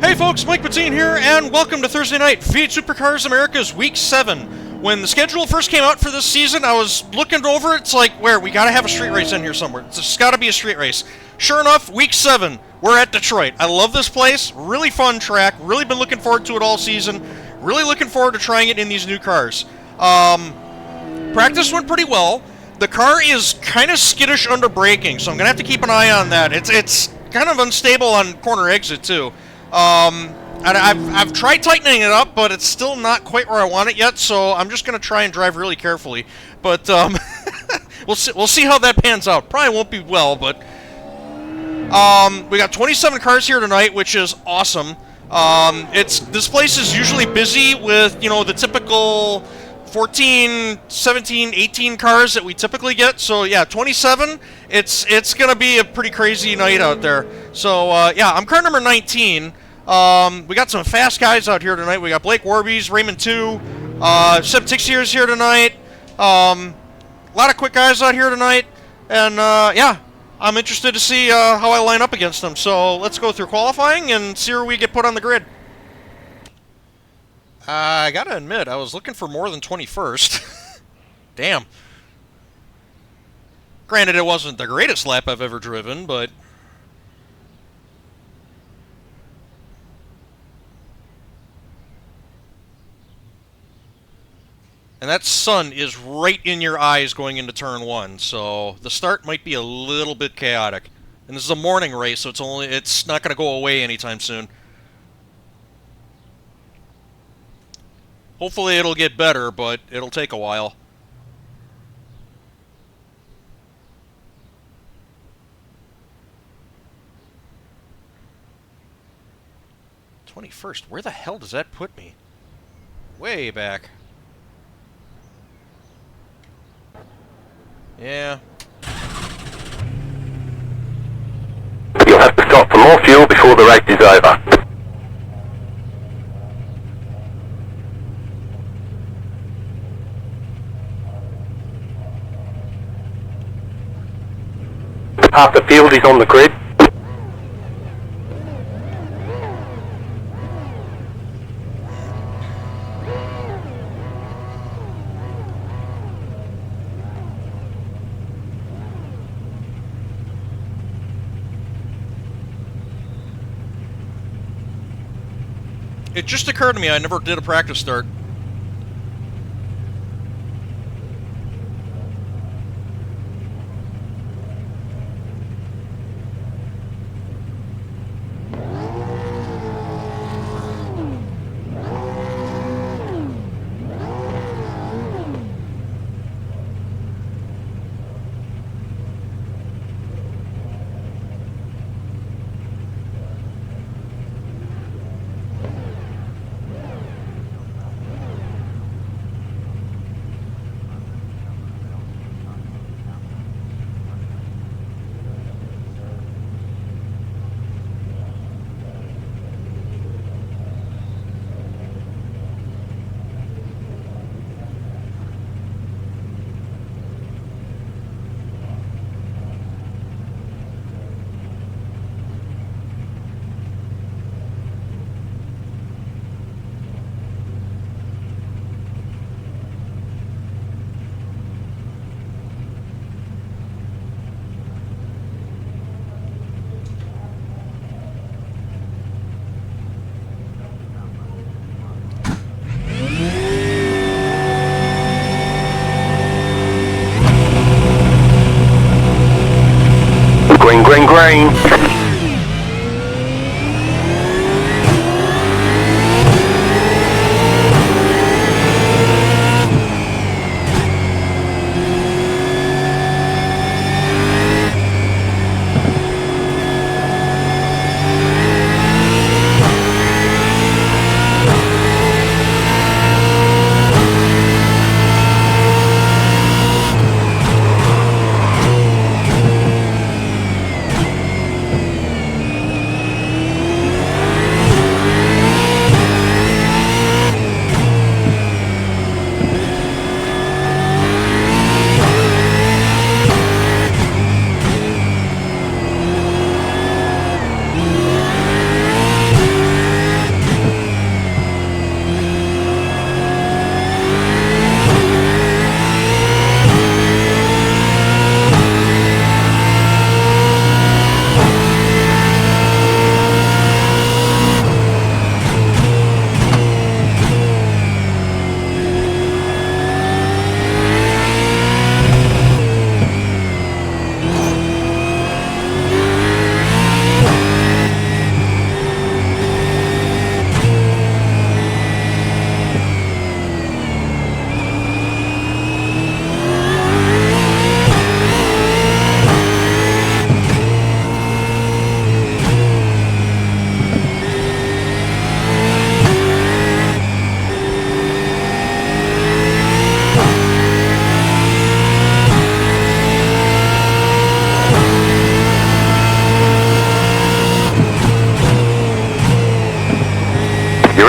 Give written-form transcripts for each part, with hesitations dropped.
Hey folks, Mike Patine here, and welcome to Thursday Night Fiat Supercars America's Week 7. When the schedule first came out for this season, I was looking over it, it's like, we gotta have a street race in here somewhere. It's just gotta be a street race. Sure enough, Week 7, we're at Detroit. I love this place, really fun track, really been looking forward to it all season, really looking forward to trying it in these new cars. Practice went pretty well. The car is kind of skittish under braking, so I'm gonna have to keep an eye on that. It's kind of unstable on corner exit too. I've tried tightening it up, but it's still not quite where I want it yet, so I'm just going to try and drive really carefully. But we'll see how that pans out. Probably won't be well, but we got 27 cars here tonight, which is awesome. This place is usually busy with, the typical 14, 17, 18 cars that we typically get. So yeah, 27, it's going to be a pretty crazy night out there. So yeah, I'm car number 19. We got some fast guys out here tonight. We got Blake Warby's, Raymond 2, Seb Tixier's here tonight. A lot of quick guys out here tonight. And yeah, I'm interested to see how I line up against them. So let's go through qualifying and see where we get put on the grid. I gotta admit, I was looking for more than 21st. Damn. Granted, it wasn't the greatest lap I've ever driven, but... And that sun is right in your eyes going into turn 1, so the start might be a little bit chaotic. And this is a morning race, so it's not going to go away anytime soon. Hopefully it'll get better, but it'll take a while. '21st, where the hell does that put me? Way back. Yeah. You'll have to stop for more fuel before the race is over. Half the field is on the grid. It just occurred to me I never did a practice start.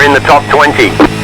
in the top 20.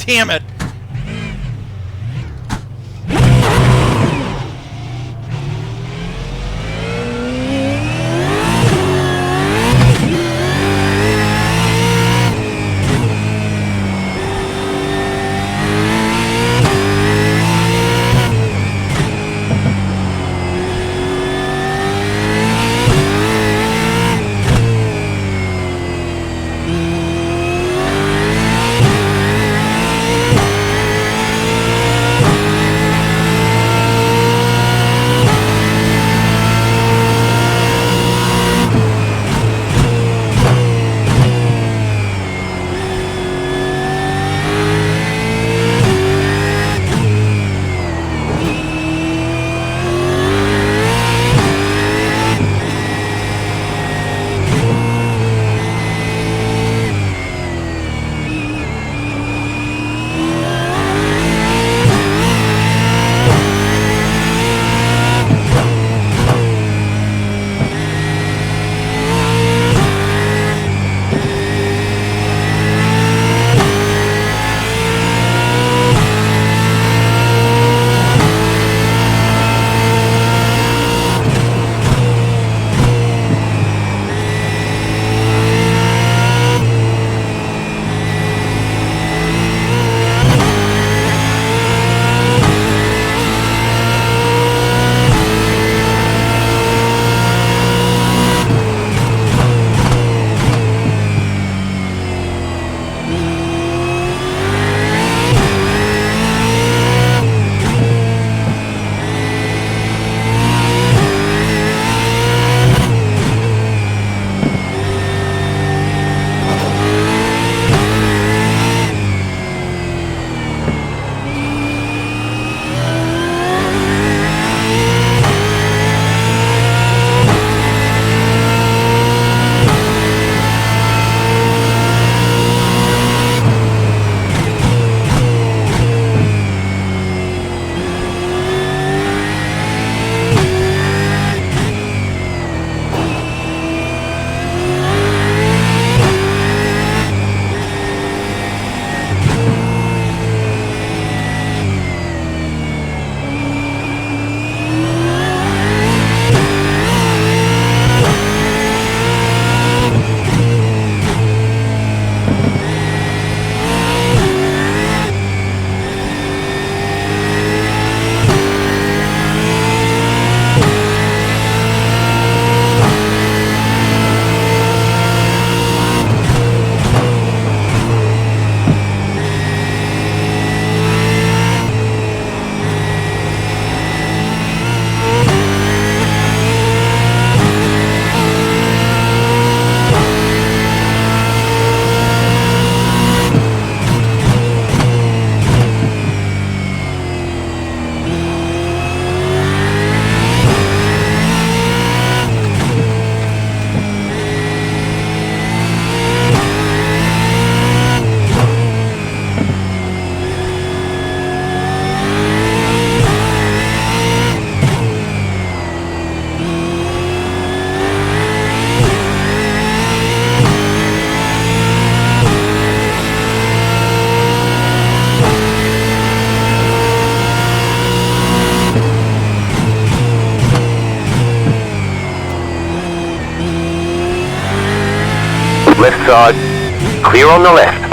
damn it. Left side. Clear on the left.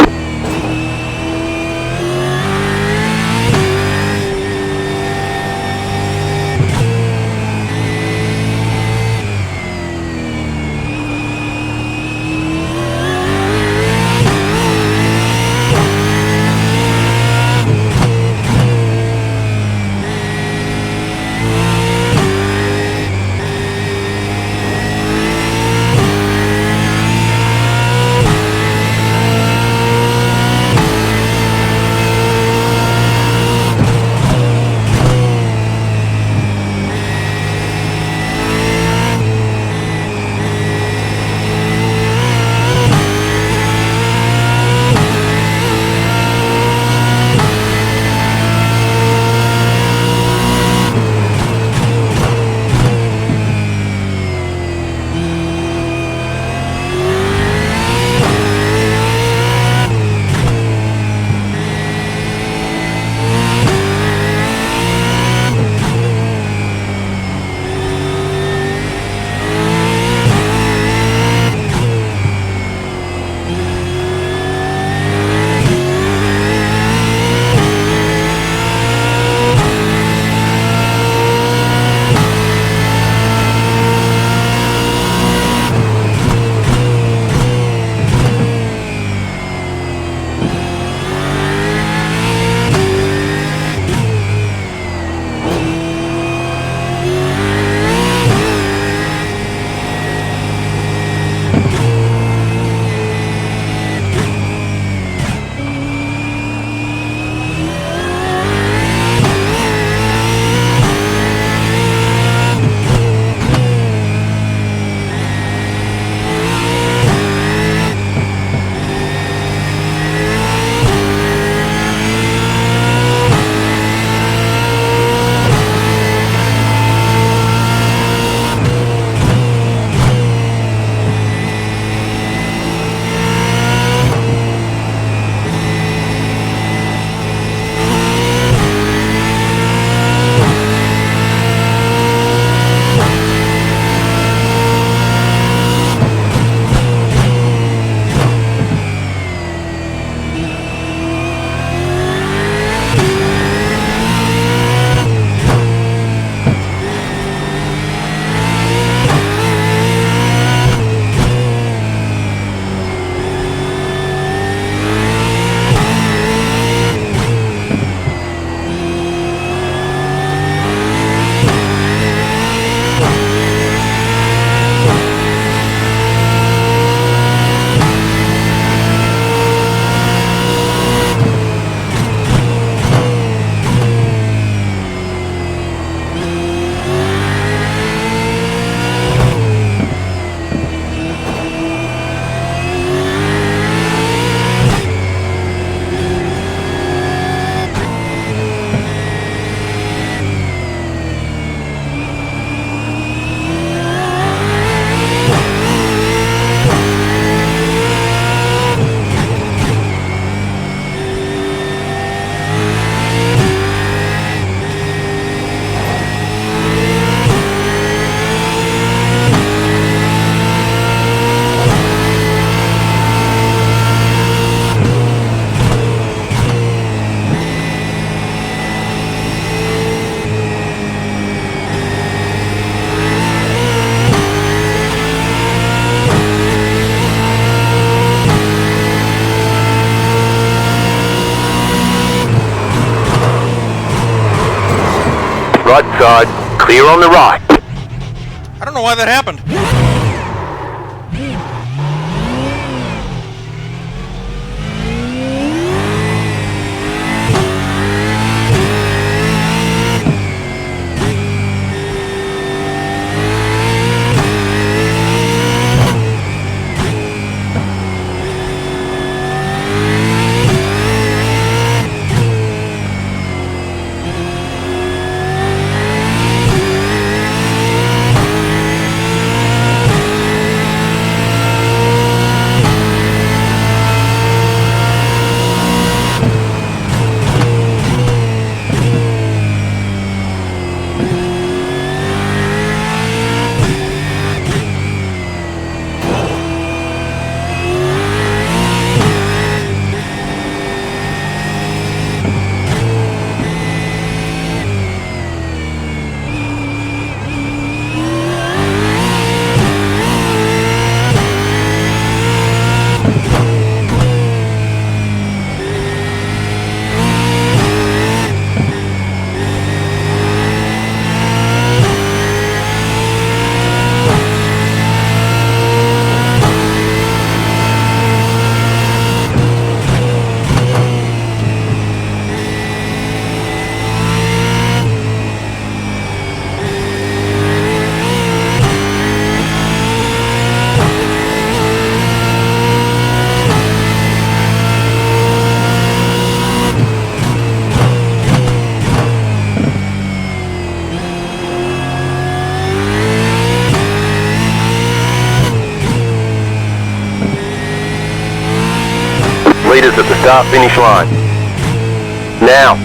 Right side, clear on the right. I don't know why that happened. Leaders at the start-finish line. Now.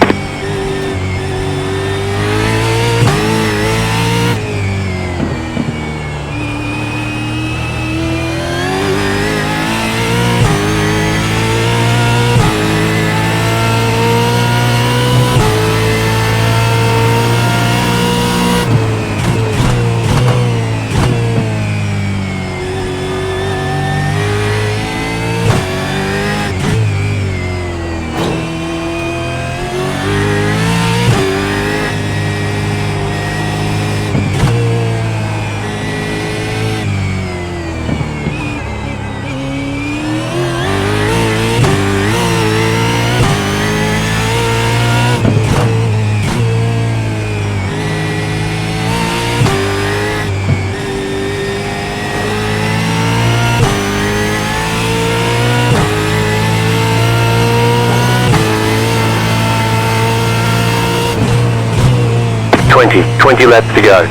Twenty laps to go.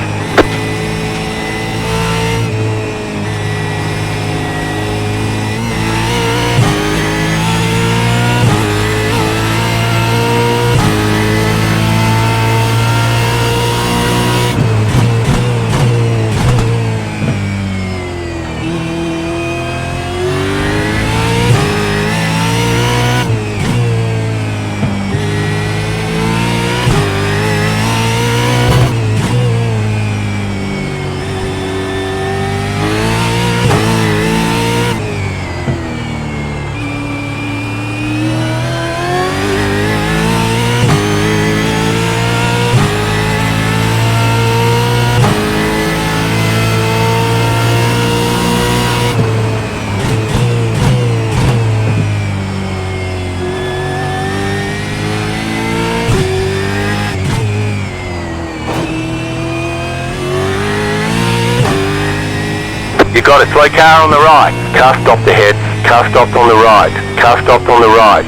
You got a slow car on the right. Car stopped ahead. Car stopped on the right. Car stopped on the right.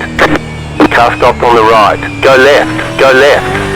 Car stopped on the right. Go left. Go left.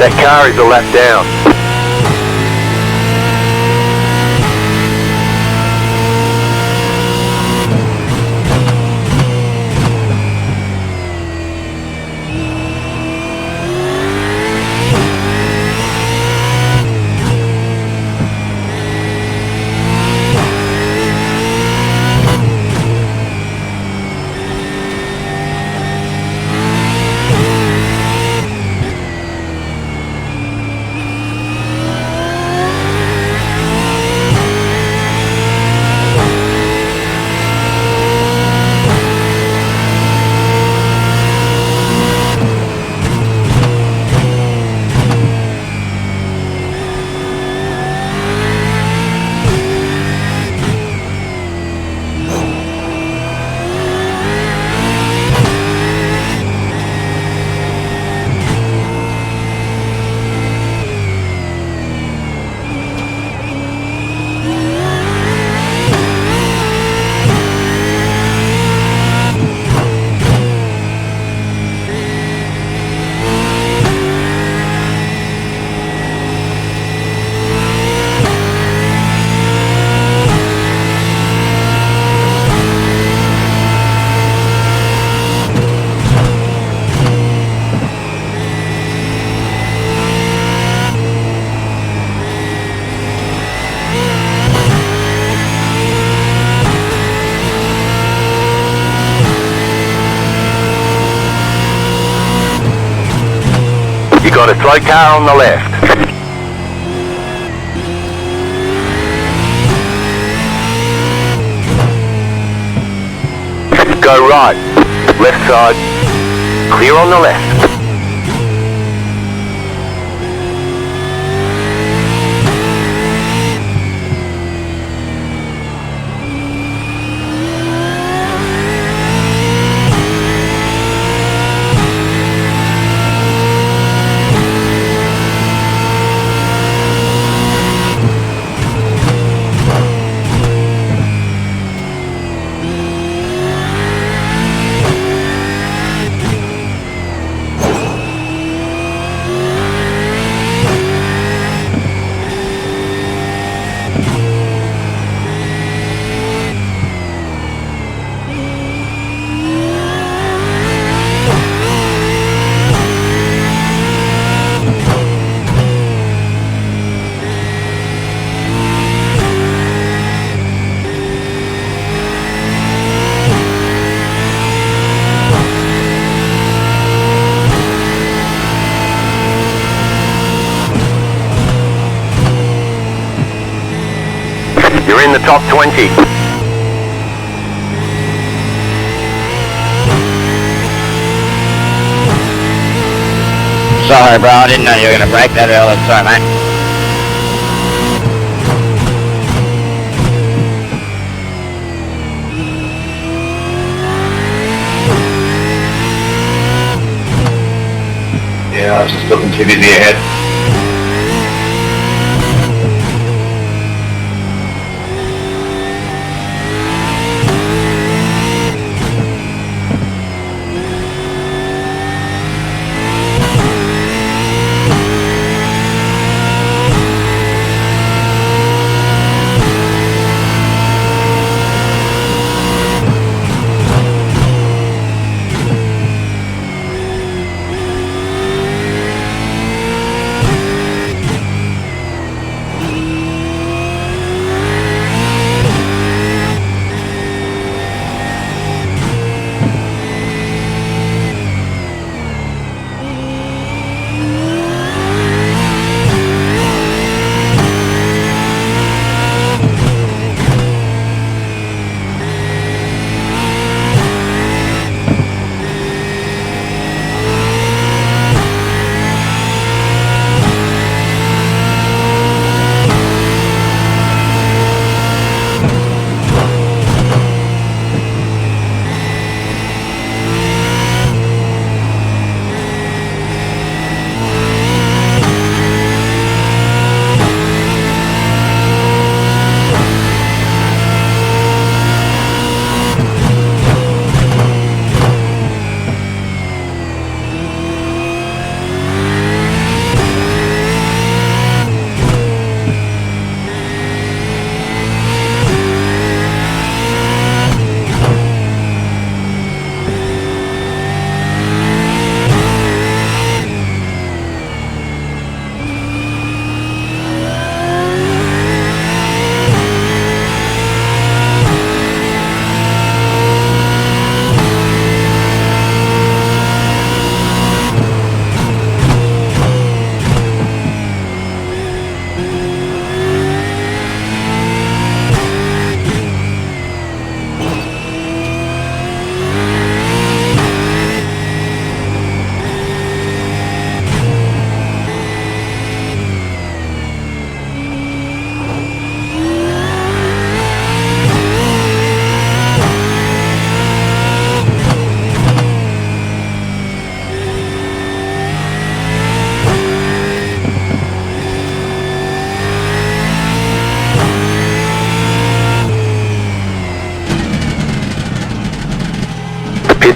That car is a lap down. You got a slow car on the left. Go right. Left side. Clear on the left. You're in the top 20. Sorry, bro. I didn't know you were going to break that early. Sorry, mate. Yeah, I was just looking too busy ahead.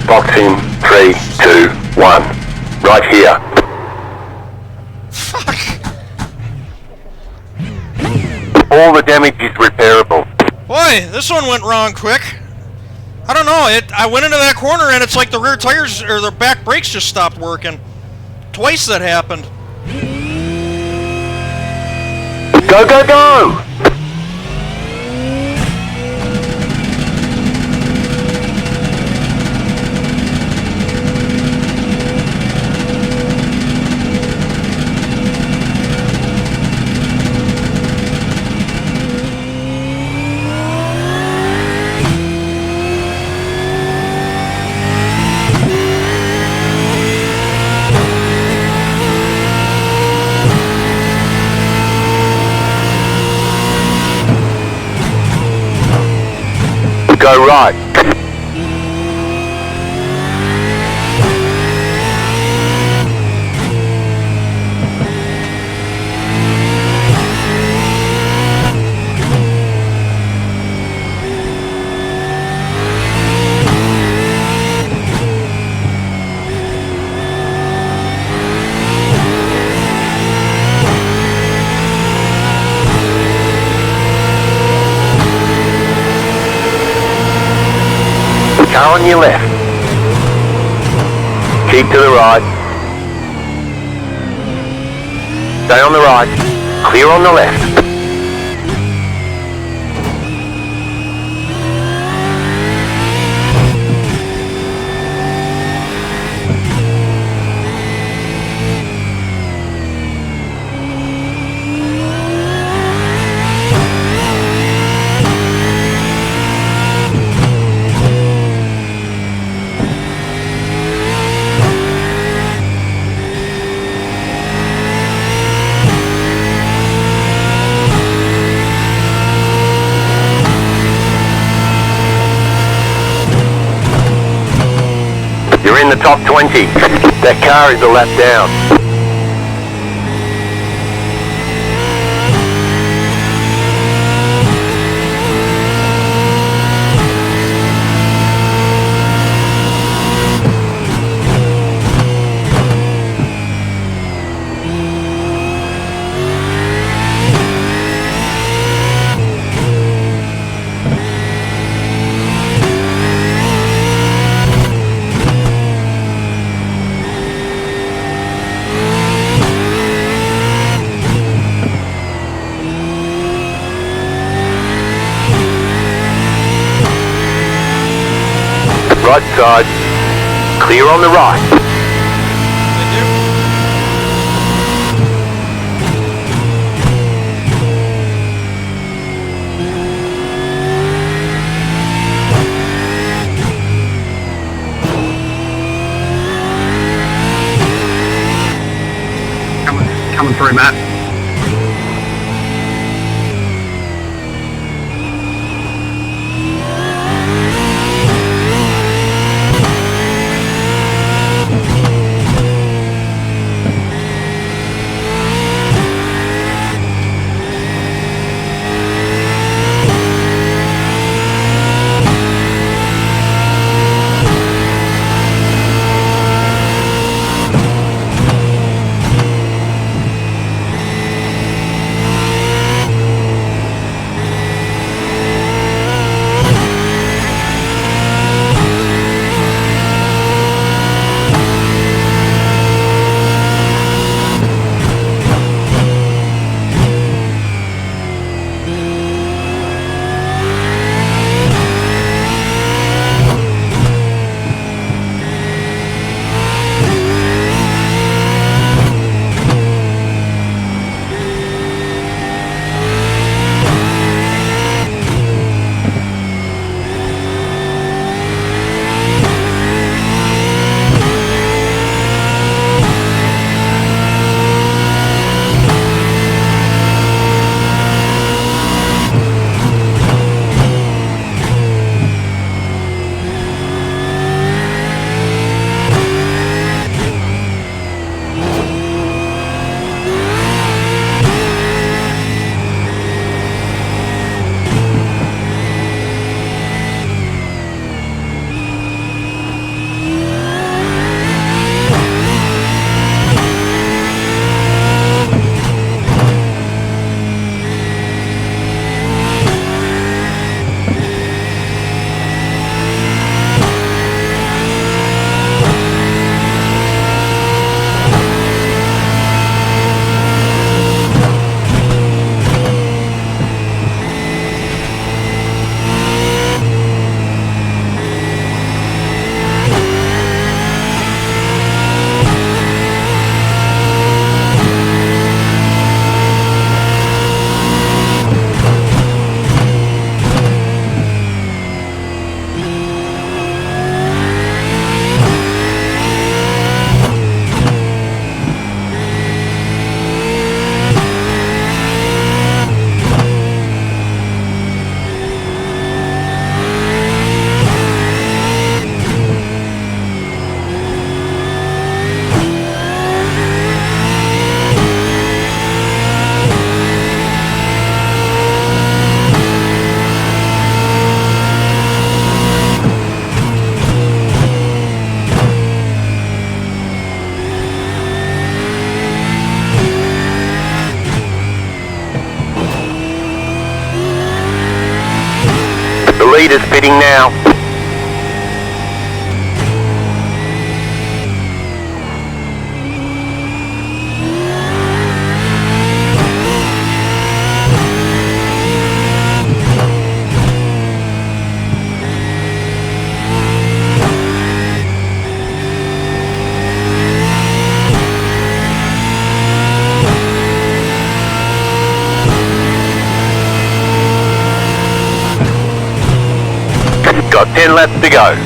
Box in 3, 2, 1. Right here. Fuck. All the damage is repairable. Boy, this one went wrong quick. I don't know, I went into that corner and it's like the rear tires, or the back brakes just stopped working. Twice that happened. Go, go, go! Go right. Car on your left. Keep to the right. Stay on the right. Clear on the left. You're in the top 20. That car is a lap down. Right side. Clear on the right. Thank you. Coming through, Matt. Leading now. Got 10 laps to go.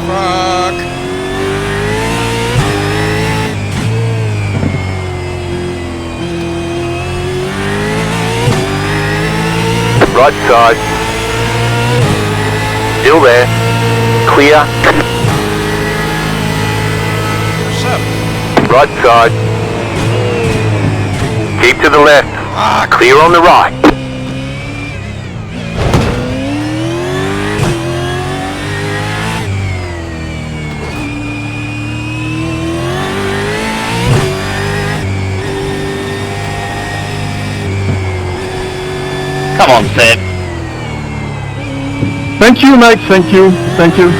Fuck. Right side. Still there. Clear. Seven. Right side. Keep to the left. Clear on the right. Come on, Seb. Thank you, mate. Thank you. Thank you.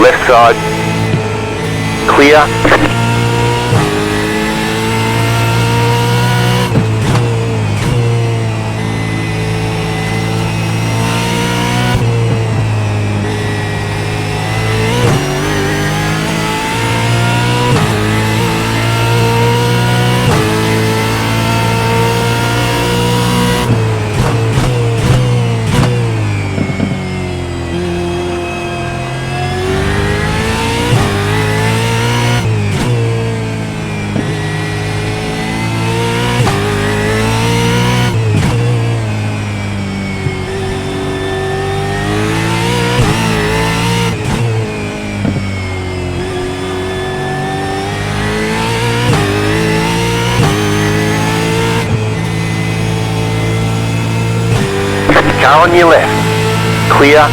Left side. Clear. Car on your left. Clear.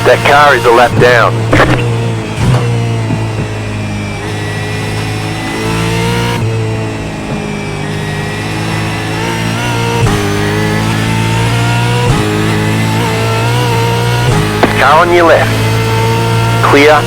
That car is a lap down. Car on your left. Clear.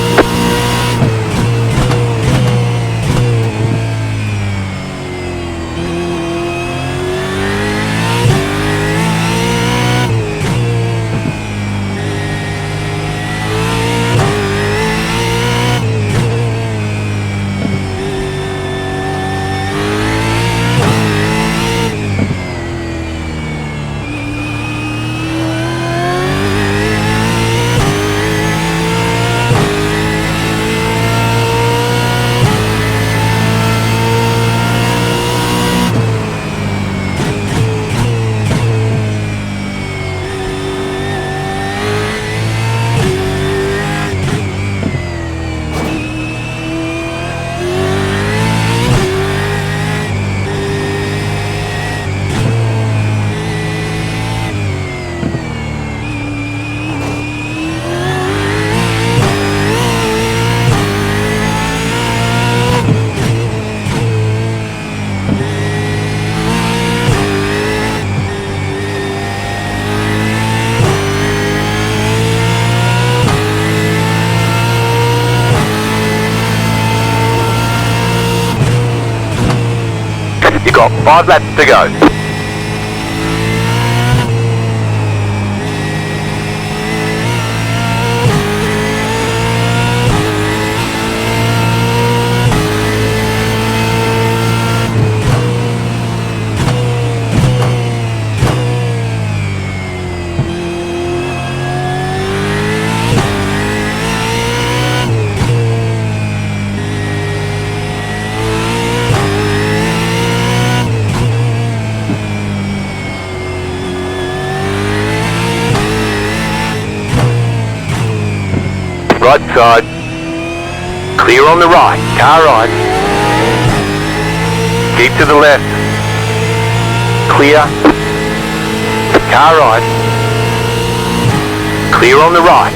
You got 5 laps to go. Right side. Clear on the right. Car right. Keep to the left. Clear. Car right. Clear on the right.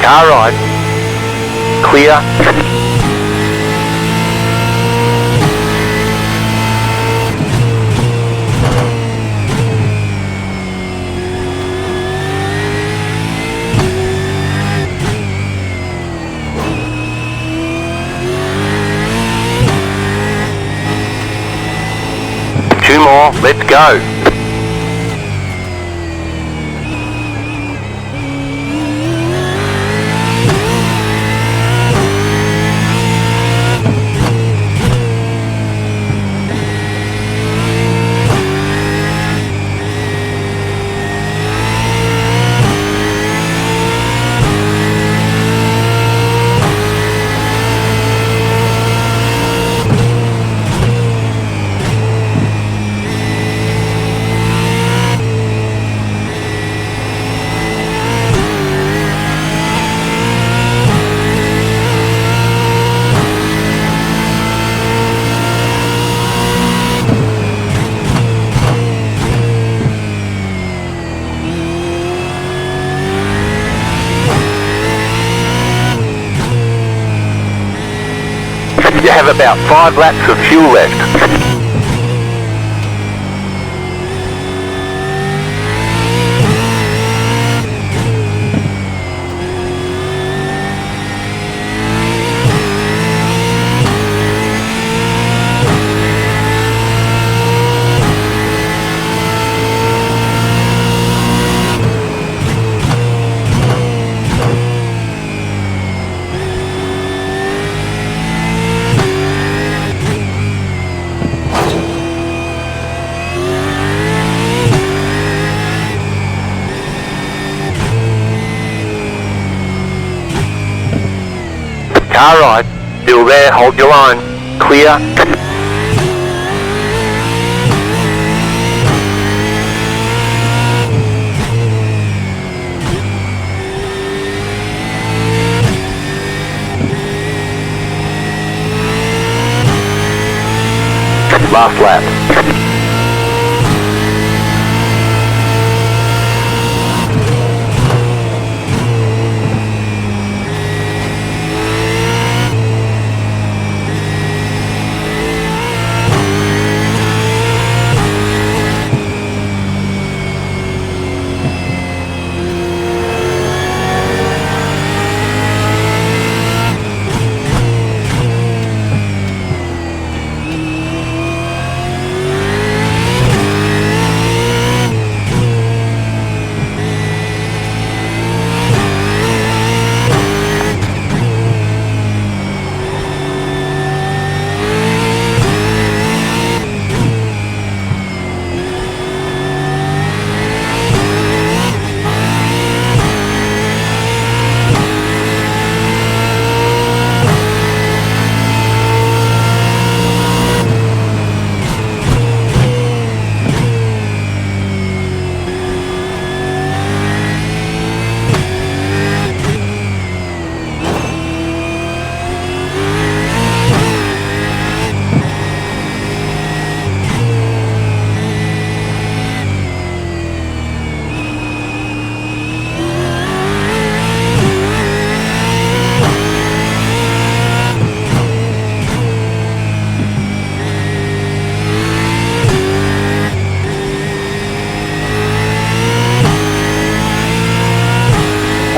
Car right. Clear. Two more, let's go. You have about 5 laps of fuel left. Car right, still there, hold your line. Clear. Last lap.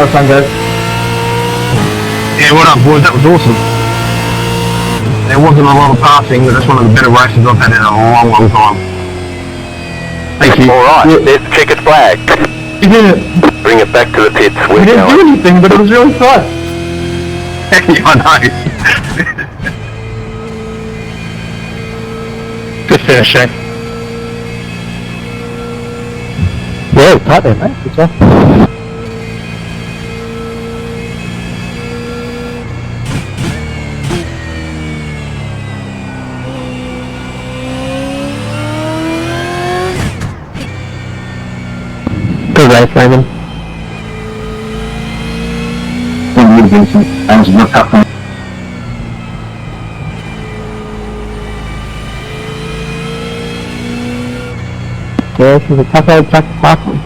That was fun, guys. Yeah, what up, boys? That was awesome. There wasn't a lot of passing, but that's one of the better races I've had in a long, long time. Thank you. Alright, Yeah. there's the checkered flag. Yeah. Bring it back to the pits. We We're didn't do going. anything, but it was really fun. Yeah, I know. Good finish, eh? Yeah, tight there, mate. Good job. Good race, Raymond. That was a real tough one. Yeah, this is a tough old track to park on.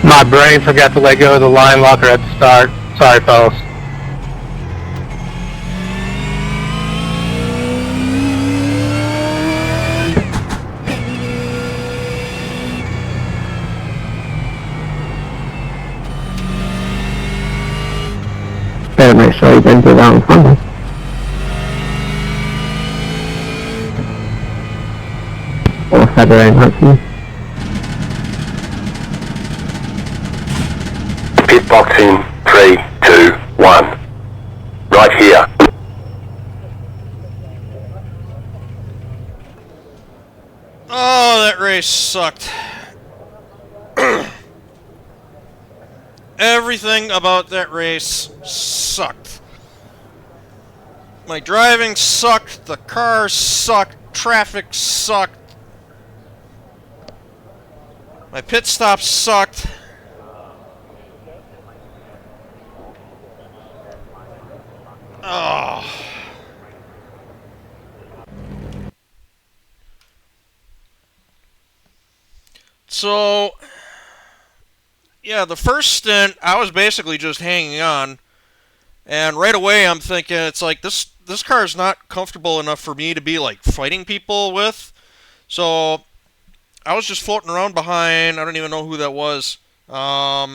My brain forgot to let go of the line locker at the start. Sorry, fellas. Better make sure you didn't do that in front of me. Or feather in, hopefully. Pit box in 3, 2, 1. Right here. Oh, that race sucked. Everything about that race sucked. My driving sucked, the car sucked, traffic sucked, my pit stop sucked. Oh. So, yeah, the first stint, I was basically just hanging on. And right away, I'm thinking, it's like, this car is not comfortable enough for me to be, like, fighting people with. So, I was just floating around behind. I don't even know who that was. I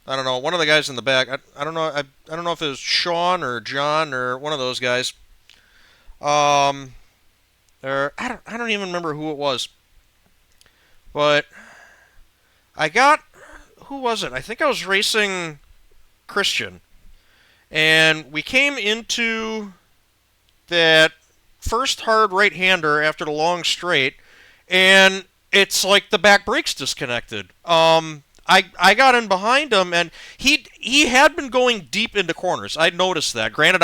don't know. One of the guys in the back. I don't know. I don't know if it was Sean or John or one of those guys. Or I don't even remember who it was. But I got, who was it? I think I was racing Christian. And we came into that first hard right-hander after the long straight, and it's like the back brakes disconnected. I got in behind him, and he had been going deep into corners. I noticed that. Granted,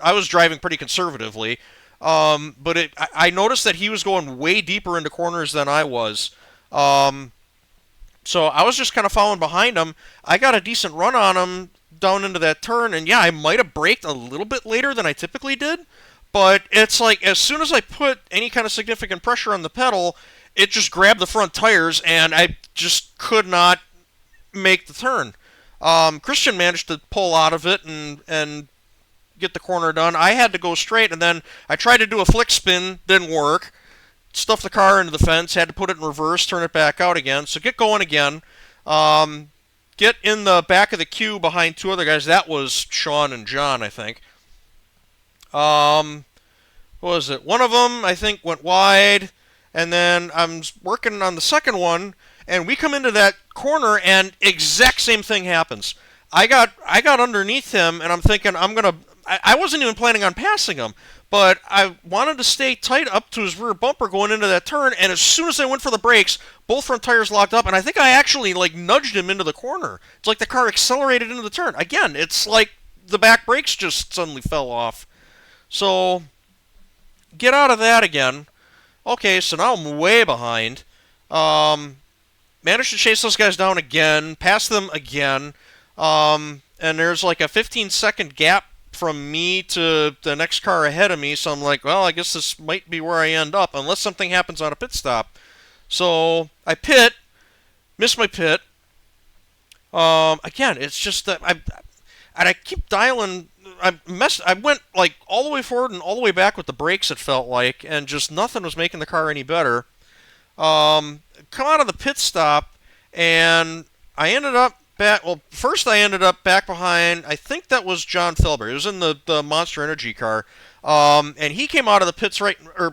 I was driving pretty conservatively, but I noticed that he was going way deeper into corners than I was. So I was just kind of following behind him. I got a decent run on him down into that turn, and yeah, I might have braked a little bit later than I typically did, but it's like as soon as I put any kind of significant pressure on the pedal, it just grabbed the front tires, and I just could not make the turn. Christian managed to pull out of it and get the corner done. I had to go straight, and then I tried to do a flick spin, didn't work. Stuffed the car into the fence, had to put it in reverse, turn it back out again. So get going again. Get in the back of the queue behind two other guys. That was Sean and John, I think. What was it? One of them, I think, went wide, and then I'm working on the second one, and we come into that corner, and exact same thing happens. I got underneath him, and I'm thinking I wasn't even planning on passing him, but I wanted to stay tight up to his rear bumper going into that turn, and as soon as I went for the brakes, both front tires locked up, and I think I actually nudged him into the corner. It's like the car accelerated into the turn. Again, it's like the back brakes just suddenly fell off. So, get out of that again. Okay, so now I'm way behind. Managed to chase those guys down again, pass them again, and there's like a 15-second gap from me to the next car ahead of me, so I'm like, well, I guess this might be where I end up, unless something happens on a pit stop. So, I pit, miss my pit. Again, it's just that I keep dialing, I went like all the way forward and all the way back with the brakes, it felt like, and just nothing was making the car any better. Come out of the pit stop, and I ended up first I ended up back behind, I think that was John Felber. He was in the Monster Energy car. And he came out of the pits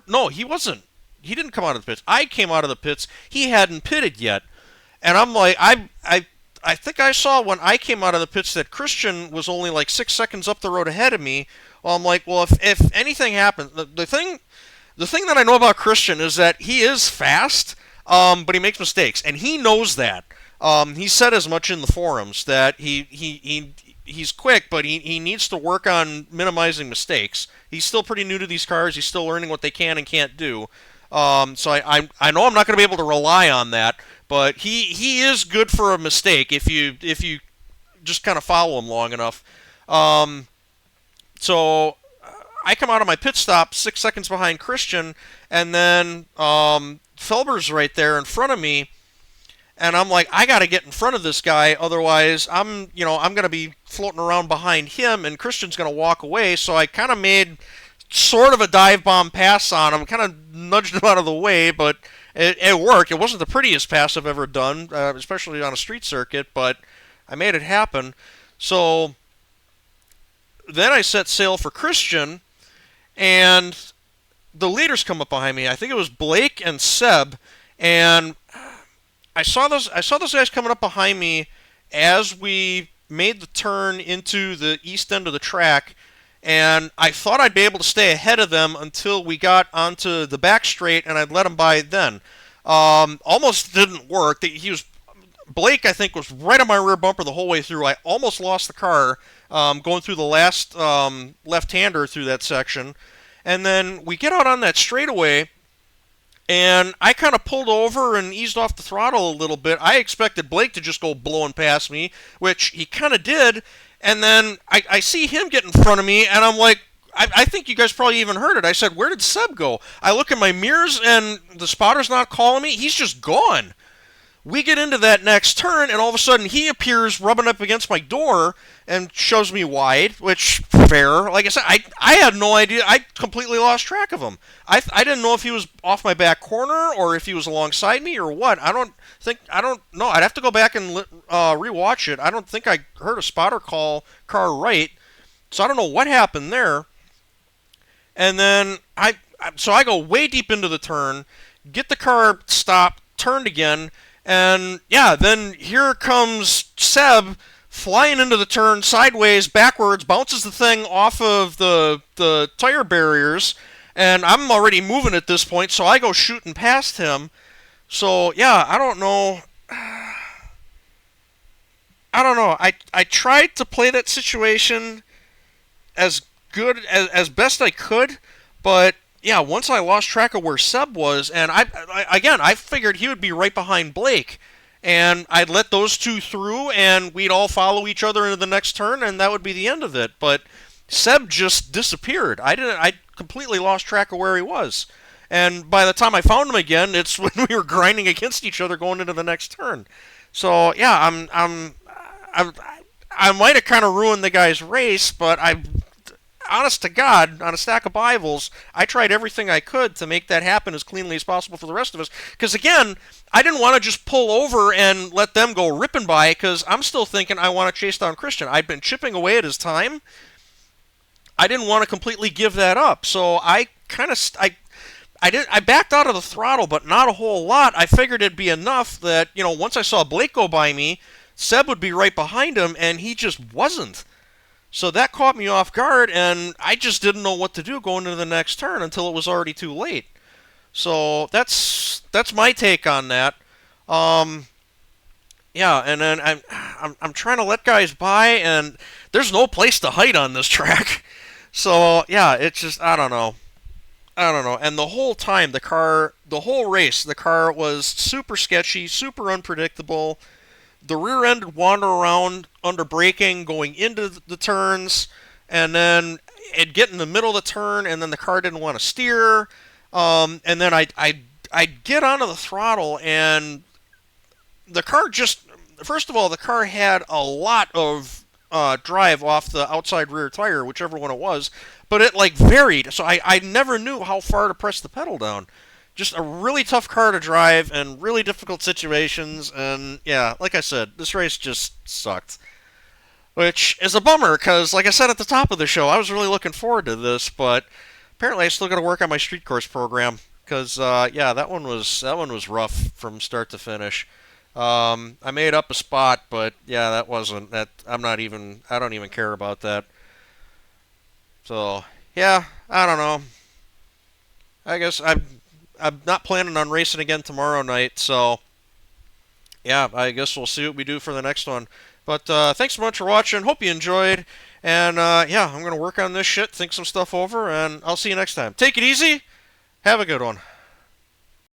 no, he wasn't. He didn't come out of the pits. I came out of the pits. He hadn't pitted yet. And I'm like, I think I saw when I came out of the pits that Christian was only like 6 seconds up the road ahead of me. Well, I'm like, well, if anything happens, the thing that I know about Christian is that he is fast, but he makes mistakes, and he knows that. He said as much in the forums that he's quick, but he needs to work on minimizing mistakes. He's still pretty new to these cars. He's still learning what they can and can't do. So I know I'm not going to be able to rely on that, but he is good for a mistake if you just kind of follow him long enough. So I come out of my pit stop 6 seconds behind Christian, and then Felber's right there in front of me. And I'm like, I got to get in front of this guy, otherwise I'm going to be floating around behind him, and Christian's going to walk away. So I kind of made sort of a dive bomb pass on him, kind of nudged him out of the way, but it worked. It wasn't the prettiest pass I've ever done, especially on a street circuit, but I made it happen. So then I set sail for Christian, and the leaders come up behind me. I think it was Blake and Seb, and I saw those guys coming up behind me as we made the turn into the east end of the track, and I thought I'd be able to stay ahead of them until we got onto the back straight, and I'd let them by then. Almost didn't work. He was Blake, I think, was right on my rear bumper the whole way through. I almost lost the car going through the last left-hander through that section. And then we get out on that straightaway, and I kind of pulled over and eased off the throttle a little bit. I expected Blake to just go blowing past me, which he kind of did. And then I see him get in front of me, and I'm like, I think you guys probably even heard it. I said, where did Seb go? I look in my mirrors, and the spotter's not calling me. He's just gone. We get into that next turn, and all of a sudden he appears rubbing up against my door and shows me wide, which, fair. Like I said, I had no idea. I completely lost track of him. I didn't know if he was off my back corner or if he was alongside me or what. I don't know. I'd have to go back and rewatch it. I don't think I heard a spotter call car right, so I don't know what happened there. And then so I go way deep into the turn, get the car stopped, turned again, and yeah, then here comes Seb flying into the turn sideways, backwards, bounces the thing off of the tire barriers, and I'm already moving at this point, so I go shooting past him. So yeah, I don't know. I tried to play that situation as good as best I could, but yeah, once I lost track of where Seb was, and I figured he would be right behind Blake, and I'd let those two through, and we'd all follow each other into the next turn, and that would be the end of it. But Seb just disappeared. I completely lost track of where he was, and by the time I found him again, it's when we were grinding against each other going into the next turn. So yeah, I might have kind of ruined the guy's race, but honest to God, on a stack of Bibles, I tried everything I could to make that happen as cleanly as possible for the rest of us. Because again, I didn't want to just pull over and let them go ripping by, because I'm still thinking I want to chase down Christian. I'd been chipping away at his time. I didn't want to completely give that up. So I kind of I backed out of the throttle, but not a whole lot. I figured it'd be enough that, once I saw Blake go by me, Seb would be right behind him, and he just wasn't. So that caught me off guard, and I just didn't know what to do going into the next turn until it was already too late. So that's my take on that. Yeah, and then I'm trying to let guys by, and there's no place to hide on this track. So yeah, it's just I don't know. And the whole time, the whole race, the car was super sketchy, super unpredictable. The rear end would wander around under braking, going into the turns, and then it'd get in the middle of the turn, and then the car didn't want to steer. And then I'd get onto the throttle, and the car just... First of all, the car had a lot of drive off the outside rear tire, whichever one it was, but it varied, so I never knew how far to press the pedal down. Just a really tough car to drive and really difficult situations, and yeah, like I said, this race just sucked. Which is a bummer, because like I said at the top of the show, I was really looking forward to this, but apparently I still got to work on my street course program, because yeah, that one was rough from start to finish. I made up a spot, but yeah, that wasn't that. I don't even care about that. So yeah, I don't know. I guess I'm not planning on racing again tomorrow night, so yeah, I guess we'll see what we do for the next one. But thanks so much for watching. Hope you enjoyed. And yeah, I'm going to work on this shit, think some stuff over, and I'll see you next time. Take it easy. Have a good one.